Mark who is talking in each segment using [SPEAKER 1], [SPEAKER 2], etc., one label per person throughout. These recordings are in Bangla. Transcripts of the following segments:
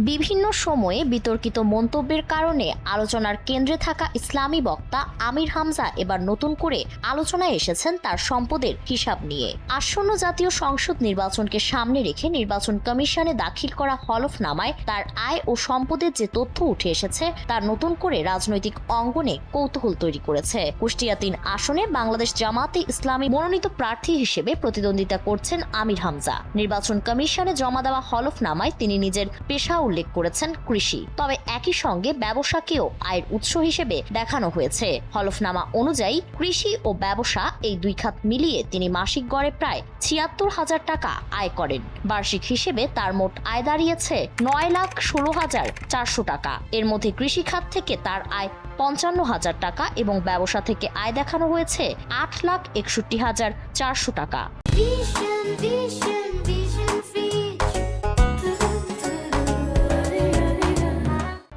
[SPEAKER 1] বিভিন্ন সময়ে বিতর্কিত মন্তব্যের কারণে আলোচনার কেন্দ্রে থাকা ইসলামী বক্তা আমির হামজা এবার নতুন করে আলোচনায় এসেছেন তার সম্পদের হিসাব নিয়ে। আসন্ন জাতীয় সংসদ নির্বাচনকে সামনে রেখে নির্বাচন কমিশনে দাখিল করা হলফনামায় তার আয় ও সম্পদের যে তথ্য উঠে এসেছে তার নতুন করে রাজনৈতিক অঙ্গনে কৌতূহল তৈরি করেছে। কুষ্টিয়া ৩ আসনে বাংলাদেশ জামাতে ইসলামী মনোনীত প্রার্থী হিসেবে প্রতিদ্বন্দ্বিতা করছেন আমির হামজা। নির্বাচন কমিশনে জমা দেওয়া হলফনামায় তিনি নিজের পেশা উল্লেখ করেছেন কৃষি, তবে একই সঙ্গে ব্যবসাকেও আয়ের উৎস হিসেবে দেখানো হয়েছে। হলফনামা অনুযায়ী কৃষি ও ব্যবসা এই দুই খাত মিলিয়ে তিনি মাসিক গড়ে প্রায় ৭৬,০০০ টাকা আয় করেন। বার্ষিক হিসেবে তার মোট আয় দাঁড়িয়েছে ৯,১৬,৪০০ টাকা। এর মধ্যে কৃষি খাত থেকে তার আয় ৫৫,০০০ টাকা এবং ব্যবসা থেকে আয় দেখানো হয়েছে ৮,৬১,৪০০ টাকা।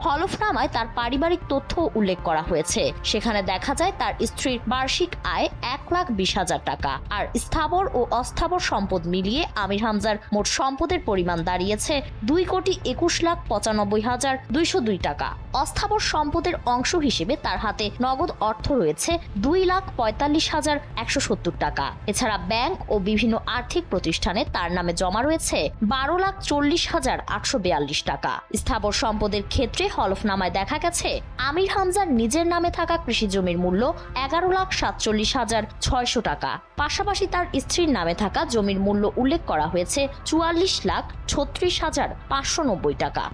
[SPEAKER 1] হলফনামায় তার পারিবারিক তথ্য উল্লেখ করা হয়েছে। সেখানে দেখা যায় তার স্ত্রীর বার্ষিক আয় ১,২০,০০০ টাকা। আর স্থাবর ও অস্থাবর সম্পদ মিলিয়ে আমির হামজার মোট সম্পদের পরিমাণ দাঁড়িয়েছে ২,২১,৯৫,২০২ টাকা। অস্থাবর সম্পদের অংশ হিসেবে তার হাতে নগদ অর্থ রয়েছে ২,৪৫,১৭০ টাকা। এছাড়া ব্যাংক ও বিভিন্ন আর্থিক প্রতিষ্ঠানে তার নামে জমা রয়েছে ১২,৪০,৮৪২ টাকা। স্থাবর সম্পদের ক্ষেত্রে হলফনামায় দেখা গেছে আমির হামজার নিজের নামে থাকা কৃষি জমির মূল্য ১১,৪৭,৬০০ টাকা। পাশাপাশি তার স্ত্রীর নামে থাকা জমির মূল্য উল্লেখ করা হয়েছে ৪৪,৩৬,৫৯০ টাকা।